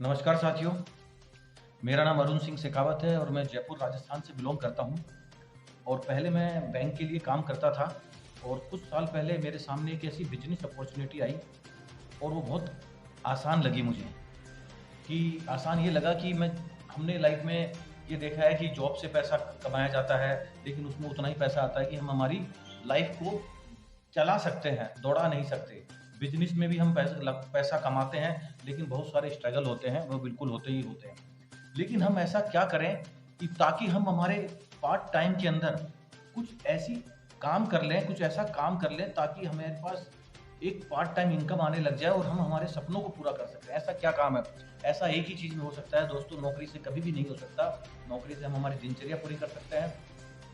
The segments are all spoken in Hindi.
नमस्कार साथियों, मेरा नाम अरुण सिंह शेखावत है और मैं जयपुर राजस्थान से बिलोंग करता हूँ। और पहले मैं बैंक के लिए काम करता था और कुछ साल पहले मेरे सामने एक ऐसी बिजनेस अपॉर्चुनिटी आई और वो बहुत आसान लगी मुझे। कि आसान ये लगा कि हमने लाइफ में ये देखा है कि जॉब से पैसा कमाया जाता है, लेकिन उसमें उतना ही पैसा आता है कि हम हमारी लाइफ को चला सकते हैं, दौड़ा नहीं सकते। बिज़नेस में भी हम पैसा कमाते हैं, लेकिन बहुत सारे स्ट्रगल होते हैं, वो बिल्कुल होते ही होते हैं। लेकिन हम ऐसा क्या करें कि ताकि हम हमारे पार्ट टाइम के अंदर कुछ ऐसी काम कर लें, कुछ ऐसा काम कर लें ताकि हमारे पास एक पार्ट टाइम इनकम आने लग जाए और हम हमारे सपनों को पूरा कर सकते हैं। ऐसा क्या काम है? ऐसा एक ही चीज़ में हो सकता है दोस्तों, नौकरी से कभी भी नहीं हो सकता। नौकरी से हम हमारी दिनचर्या पूरी कर सकते हैं,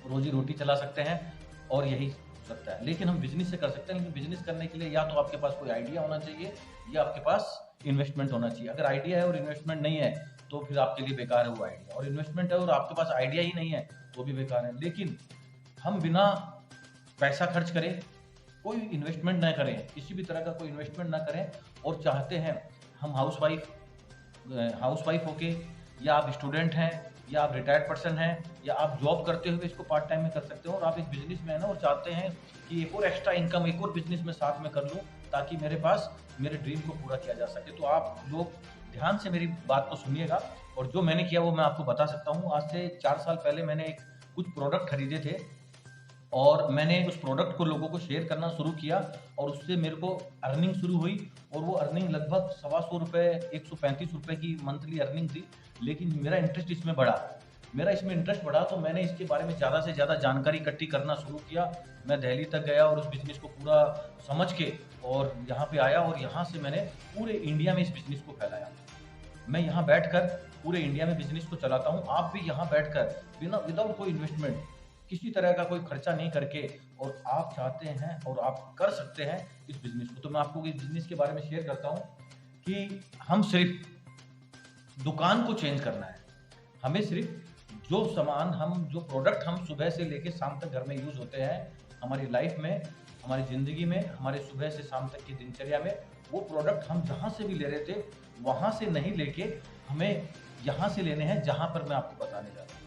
रोज़ी-रोटी चला सकते हैं और यही हो सकता है। लेकिन हम बिज़नेस से कर सकते हैं, लेकिन बिज़नेस करने के लिए या तो आपके पास कोई आइडिया होना चाहिए या आपके पास इन्वेस्टमेंट होना चाहिए। अगर आइडिया है और इन्वेस्टमेंट नहीं है, तो फिर आपके लिए बेकार है वो आइडिया, और इन्वेस्टमेंट है और आपके पास आइडिया ही नहीं है, तो भी बेकार है। लेकिन हम बिना पैसा खर्च करें, कोई इन्वेस्टमेंट ना करें, किसी भी तरह का कोई इन्वेस्टमेंट ना करें और चाहते हैं हम हाउसवाइफ होके, या आप स्टूडेंट हैं, या आप रिटायर्ड पर्सन हैं, या आप जॉब करते हुए इसको पार्ट टाइम में कर सकते हो, और आप एक बिजनेसमैन हो और चाहते हैं कि एक और एक्स्ट्रा इनकम एक और बिजनेस में साथ में कर लूँ ताकि मेरे पास मेरे ड्रीम को पूरा किया जा सके। तो आप लोग ध्यान से मेरी बात को सुनिएगा, और जो मैंने किया वो मैं आपको बता सकता हूँ। आज से 4 साल पहले मैंने कुछ प्रोडक्ट खरीदे थे और मैंने उस प्रोडक्ट को लोगों को शेयर करना शुरू किया और उससे मेरे को अर्निंग शुरू हुई, और वो अर्निंग लगभग ₹125 ₹135 की मंथली अर्निंग थी। लेकिन मेरा इसमें इंटरेस्ट बढ़ा तो मैंने इसके बारे में ज़्यादा से ज़्यादा जानकारी इकट्ठी करना शुरू किया। मैं दिल्ली तक गया और उस बिज़नेस को पूरा समझ के और यहाँ पे आया, और यहाँ से मैंने पूरे इंडिया में इस बिज़नेस को फैलाया। मैं यहाँ बैठकर पूरे इंडिया में बिज़नेस को चलाता हूँ। आप भी यहाँ बैठकर विदाउट कोई इन्वेस्टमेंट, किसी तरह का कोई खर्चा नहीं करके, और आप चाहते हैं और आप कर सकते हैं इस बिज़नेस को। तो मैं आपको इस बिज़नेस के बारे में शेयर करता हूँ कि हम सिर्फ दुकान को चेंज करना है। हमें सिर्फ जो प्रोडक्ट हम सुबह से लेके शाम तक घर में यूज़ होते हैं, हमारी लाइफ में, हमारी ज़िंदगी में, हमारे सुबह से शाम तक की दिनचर्या में, वो प्रोडक्ट हम जहाँ से भी ले रहे थे, वहाँ से नहीं लेके हमें यहाँ से लेने हैं जहाँ पर मैं आपको बताने जा रहा हूँ।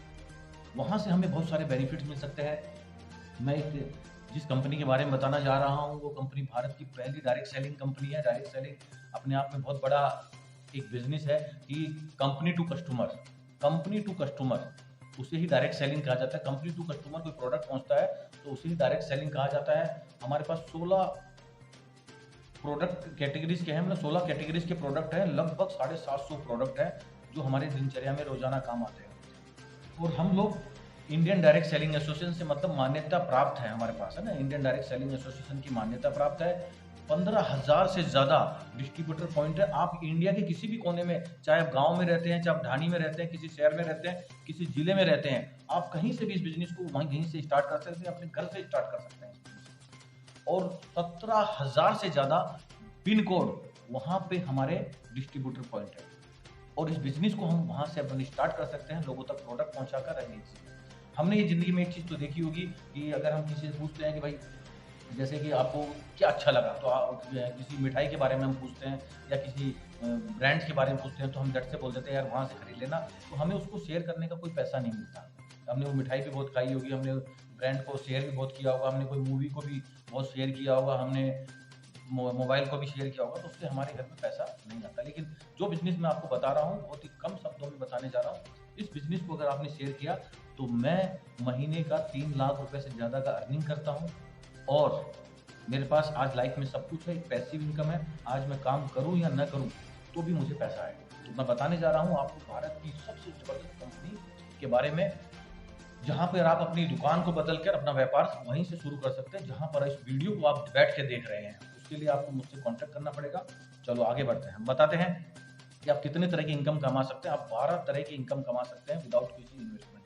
वहाँ से हमें बहुत सारे बेनिफिट्स मिल सकते हैं। जिस कंपनी के बारे में बताना जा रहा हूँ, वो कंपनी भारत की पहली डायरेक्ट सेलिंग कंपनी है। डायरेक्ट सेलिंग अपने आप में बहुत बड़ा एक बिज़नेस है कि कंपनी टू कस्टमर, उसे ही डायरेक्ट सेलिंग कहा जाता है। कंपनी टू कस्टमर कोई प्रोडक्ट पहुँचता है तो उसे ही डायरेक्ट सेलिंग कहा जाता है। हमारे पास 16 प्रोडक्ट कैटेगरीज़ के हैं, मतलब 16 कैटेगरीज़ के प्रोडक्ट हैं, लगभग 750 प्रोडक्ट हैं जो हमारी दिनचर्या में रोज़ाना काम आते हैं। और हम लोग इंडियन डायरेक्ट सेलिंग एसोसिएशन से, मतलब मान्यता प्राप्त है हमारे पास, है ना, इंडियन डायरेक्ट सेलिंग एसोसिएशन की मान्यता प्राप्त है। 15,000 से ज़्यादा डिस्ट्रीब्यूटर पॉइंट है। आप इंडिया के किसी भी कोने में, चाहे आप गांव में रहते हैं, चाहे आप ढाणी में रहते हैं, किसी शहर में रहते हैं, किसी जिले में रहते हैं, आप कहीं से भी इस बिजनेस को कहीं से स्टार्ट कर सकते हैं, अपने घर से स्टार्ट कर सकते हैं। और 17,000 से ज़्यादा पिन कोड वहाँ पे हमारे डिस्ट्रीब्यूटर पॉइंट है, और इस बिज़नेस को हम वहाँ से अपन स्टार्ट कर सकते हैं, लोगों तक प्रोडक्ट पहुँचाकर रहने से। हमने ये ज़िंदगी में एक चीज़ तो देखी होगी कि अगर हम किसी से पूछते हैं कि भाई, जैसे कि आपको क्या अच्छा लगा, तो किसी मिठाई के बारे में हम पूछते हैं या किसी ब्रांड्स के बारे में पूछते हैं, तो हम झट से बोल देते हैं यार वहाँ से खरीद लेना। तो हमें उसको शेयर करने का कोई पैसा नहीं मिलता। हमने वो मिठाई भी बहुत खाई होगी, हमने ब्रांड को शेयर भी बहुत किया होगा, हमने कोई मूवी को भी बहुत शेयर किया होगा, हमने मोबाइल को भी शेयर किया होगा, तो उससे हमारे घर में पैसा नहीं आता। लेकिन जो बिज़नेस मैं आपको बता रहा हूँ, बहुत ही कम शब्दों में बताने जा रहा हूँ। इस बिज़नेस को अगर आपने शेयर किया तो मैं महीने का 3 लाख रुपए से ज़्यादा का अर्निंग करता हूँ, और मेरे पास आज लाइफ में सब कुछ है, एक पैसिव इनकम है। आज मैं काम करूँ या ना करूँ तो भी मुझे पैसा आएगा। तो मैं बताने जा रहा हूँ आपको भारत की सबसे ज़बरदस्त कंपनी के बारे में, जहाँ पर आप अपनी दुकान को बदल कर अपना व्यापार वहीं से शुरू कर सकते हैं, जहाँ पर इस वीडियो को आप बैठ के देख रहे हैं। उसके लिए आपको मुझसे कॉन्टैक्ट करना पड़ेगा। चलो आगे बढ़ते हैं, हम बताते हैं कि आप कितने तरह की इनकम कमा सकते हैं। आप 12 तरह की इनकम कमा सकते हैं विदाउट किसी इन्वेस्टमेंट के।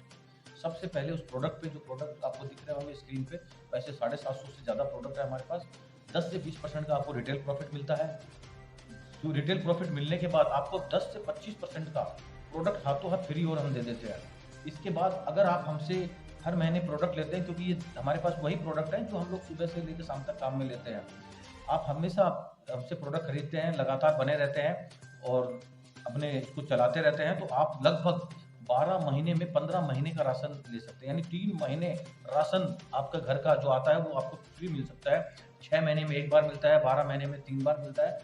सबसे पहले उस प्रोडक्ट पे, जो प्रोडक्ट आपको दिख रहे होंगे स्क्रीन पे, वैसे 750 से ज़्यादा प्रोडक्ट है हमारे पास। 10 से 20% का आपको रिटेल प्रॉफिट मिलता है। जो रिटेल प्रॉफिट मिलने के बाद आपको 10 से 25% का प्रोडक्ट हाथों हाथ फ्री और हम दे देते हैं। इसके बाद अगर आप हमसे हर महीने प्रोडक्ट लेते हैं, क्योंकि ये हमारे पास वही प्रोडक्ट है जो हम लोग सुबह से लेकर शाम तक काम में लेते हैं। आप हमेशा हमसे प्रोडक्ट खरीदते हैं, लगातार बने रहते हैं और अपने इसको चलाते रहते हैं, तो आप लगभग 12 महीने में 15 महीने का राशन ले सकते हैं, यानी 3 महीने राशन आपका घर का जो आता है वो आपको फ्री मिल सकता है। 6 महीने में 1 बार मिलता है, 12 महीने में 3 बार मिलता है।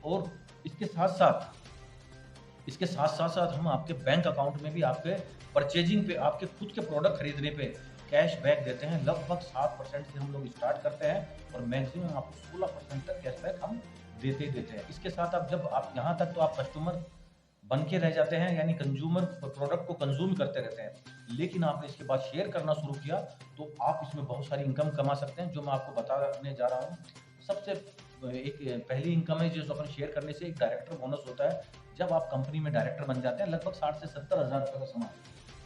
और इसके साथ-साथ हम आपके बैंक अकाउंट में भी आपके परचेजिंग पे, आपके खुद के प्रोडक्ट खरीदने पे कैशबैक देते हैं। लगभग 7% से हम लोग स्टार्ट करते हैं और मैक्सिमम आपको 16% तक कैशबैक हम देते ही देते हैं। इसके साथ जब आप यहाँ तक तो आप कस्टमर बन के रह जाते हैं, यानी कंज्यूमर प्रोडक्ट को कंज्यूम करते रहते हैं। लेकिन आपने इसके बाद शेयर करना शुरू किया तो आप इसमें बहुत सारी इनकम कमा सकते हैं, जो मैं आपको बताने जा रहा हूँ। सबसे एक पहली इनकम है जो अपन शेयर करने से एक डायरेक्टर बोनस होता है। जब आप कंपनी में डायरेक्टर बन जाते हैं, लगभग 60 से 70 हज़ार रुपये का सामान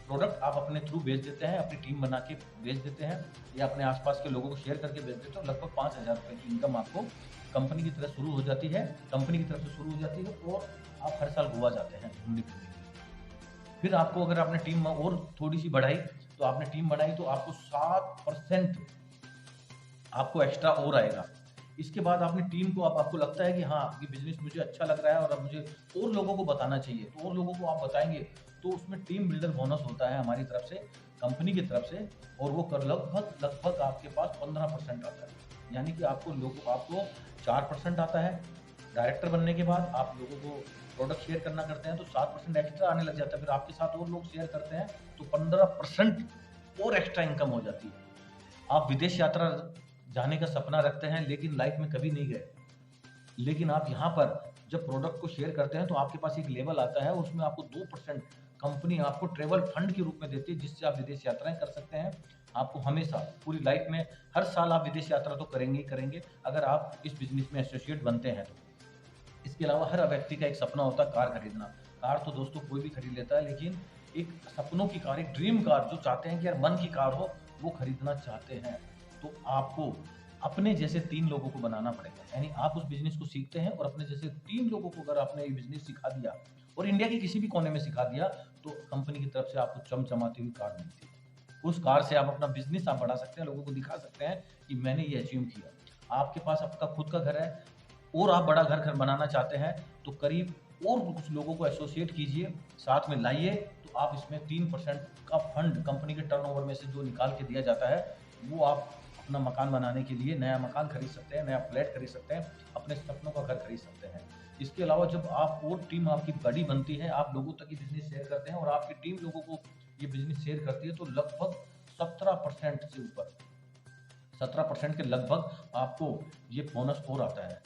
प्रोडक्ट आप अपने थ्रू बेच देते हैं, अपनी टीम बना के बेच देते हैं या अपने आसपास के लोगों को शेयर करके बेच देते हो। लगभग 5,000 रुपये की इनकम आपको कंपनी की तरफ शुरू हो जाती है, कंपनी की तरफ से शुरू हो जाती है और आप हर साल गोवा जाते हैं घूमने के लिए। फिर आपको अगर आपने टीम और थोड़ी सी बढ़ाई, तो आपने टीम बढ़ाई तो आपको 7% आपको एक्स्ट्रा और आएगा। इसके बाद आपने टीम को, अब आपको लगता है कि हाँ, ये बिज़नेस मुझे अच्छा लग रहा है और अब मुझे और लोगों को बताना चाहिए, तो और लोगों को आप बताएँगे, तो उसमें टीम बिल्डर बोनस होता है हमारी तरफ से, कंपनी की तरफ से, और वो कर लगभग आपके पास 15% आता है। यानी कि आपको 4% आता है, डायरेक्टर बनने के बाद आप लोगों को प्रोडक्ट शेयर करना करते हैं तो 7% एक्स्ट्रा आने लग जाता है। फिर आपके साथ और लोग शेयर करते हैं तो 15% और एक्स्ट्रा इनकम हो जाती है। आप विदेश यात्रा जाने का सपना रखते हैं लेकिन लाइफ में कभी नहीं गए, लेकिन आप यहाँ पर जब प्रोडक्ट को शेयर करते हैं तो आपके पास एक लेवल आता है, उसमें आपको 2% कंपनी आपको ट्रैवल फंड के रूप में देती है, जिससे आप विदेश यात्राएं कर सकते हैं। आपको हमेशा पूरी लाइफ में हर साल आप विदेश यात्रा तो करेंगे ही करेंगे, अगर आप इस बिजनेस में एसोसिएट बनते हैं तो। इसके अलावा हर व्यक्ति का एक सपना होता है कार खरीदना। कार तो दोस्तों कोई भी खरीद लेता है, लेकिन एक सपनों की कार, एक ड्रीम कार जो चाहते हैं कि यार मन की कार हो, वो खरीदना चाहते हैं। तो आपको अपने जैसे 3 लोगों को बनाना पड़ेगा। यानी आप उस बिज़नेस को सीखते हैं और अपने जैसे 3 लोगों को अगर आपने ये बिज़नेस सिखा दिया और इंडिया के किसी भी कोने में सिखा दिया, तो कंपनी की तरफ से आपको चमचमाती हुई कार मिलती है। उस कार से आप अपना बिज़नेस आप बढ़ा सकते हैं, लोगों को दिखा सकते हैं कि मैंने ये अचीव किया। आपके पास आपका खुद का घर है और आप बड़ा घर बनाना चाहते हैं, तो करीब और कुछ लोगों को एसोसिएट कीजिए, साथ में लाइए, तो आप इसमें 3% का फंड कंपनी के टर्नओवर में से जो निकाल के दिया जाता है, वो आप अपना मकान बनाने के लिए नया मकान खरीद सकते हैं, नया फ्लैट खरीद सकते हैं, अपने सपनों का घर खरीद सकते हैं। इसके अलावा जब आप और टीम आपकी बड़ी बनती है, आप लोगों तक ये बिज़नेस शेयर करते हैं और आपकी टीम लोगों को ये बिज़नेस शेयर करती है, तो लगभग 17% से ऊपर 17% के लगभग आपको ये बोनस और आता है।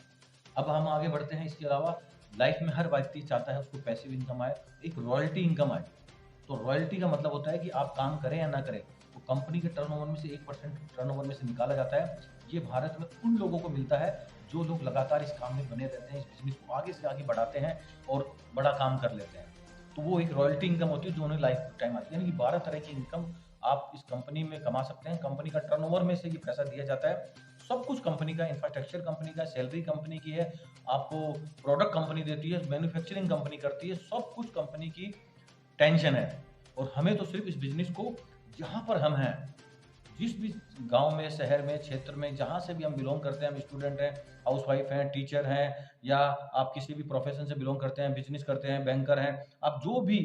अब हम आगे बढ़ते हैं। इसके अलावा लाइफ में हर व्यक्ति चाहता है उसको पैसिव इनकम आए, एक रॉयल्टी इनकम आए। तो रॉयल्टी का मतलब होता है कि आप काम करें या ना करें, तो कंपनी के टर्नओवर में से 1% टर्नओवर में से निकाला जाता है। ये भारत में उन लोगों को मिलता है जो लोग लगातार इस काम में बने रहते हैं, इस बिज़नेस को आगे से आगे बढ़ाते हैं और बड़ा काम कर लेते हैं। तो वो एक रॉयल्टी इनकम होती है जो उन्हें लाइफ टाइम आती है, यानी कि 12 तरह की इनकम आप इस कंपनी में कमा सकते हैं। कंपनी का टर्नओवर में से ये पैसा दिया जाता है। सब कुछ कंपनी का, इंफ्रास्ट्रक्चर कंपनी का, सैलरी कंपनी की है, आपको प्रोडक्ट कंपनी देती है, मैन्युफैक्चरिंग कंपनी करती है, सब कुछ कंपनी की टेंशन है। और हमें तो सिर्फ इस बिज़नेस को जहाँ पर हम हैं, जिस भी गाँव में, शहर में, क्षेत्र में, जहाँ से भी हम बिलॉन्ग करते हैं, हम स्टूडेंट हैं, हाउसवाइफ हैं, टीचर हैं, या आप किसी भी प्रोफ़ेशन से बिलॉन्ग करते हैं, बिज़नेस करते हैं, बैंकर हैं, आप जो भी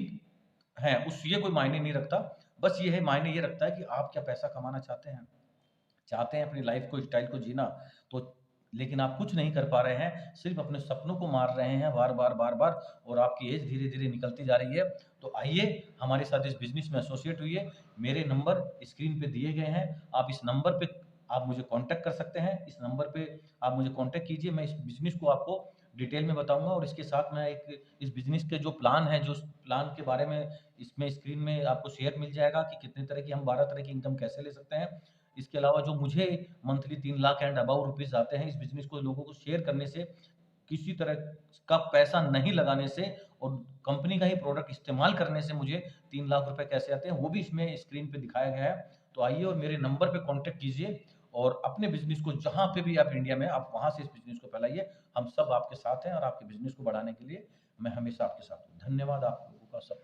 हैं, उस ये कोई मायने नहीं रखता। बस ये है, मायने ये रखता है कि आप क्या पैसा कमाना चाहते हैं अपनी लाइफ़ को, स्टाइल को जीना, तो लेकिन आप कुछ नहीं कर पा रहे हैं, सिर्फ़ अपने सपनों को मार रहे हैं बार-बार, बार-बार, और आपकी एज धीरे-धीरे निकलती जा रही है। तो आइए हमारे साथ इस बिज़नेस में एसोसिएट होइए। मेरे नंबर स्क्रीन पे दिए गए हैं, आप इस नंबर पे आप मुझे कॉन्टैक्ट कर सकते हैं। इस नंबर पे आप मुझे कॉन्टैक्ट कीजिए, मैं इस बिज़नेस को आपको डिटेल में बताऊँगा और इसके साथ मैं एक इस बिज़नेस के जो प्लान है, जो प्लान के बारे में इसमें स्क्रीन में आपको शेयर मिल जाएगा कि कितने तरह की, हम 12 तरह की इनकम कैसे ले सकते हैं। इसके अलावा जो मुझे monthly 3 lakh and above rupees आते हैं इस बिज़नेस को लोगों को शेयर करने से, किसी तरह का पैसा नहीं लगाने से और कंपनी का ही प्रोडक्ट इस्तेमाल करने से मुझे 3 लाख रुपए कैसे आते हैं, वो भी इसमें स्क्रीन पे दिखाया गया है। तो आइए और मेरे नंबर पे कॉन्टैक्ट कीजिए और अपने बिज़नेस को जहाँ पे भी आप इंडिया में, आप वहाँ से इस बिज़नेस को फैलाइए। हम सब आपके साथ हैं और आपके बिज़नेस को बढ़ाने के लिए मैं हमेशा आपके साथ हूँ। धन्यवाद आप लोगों का सब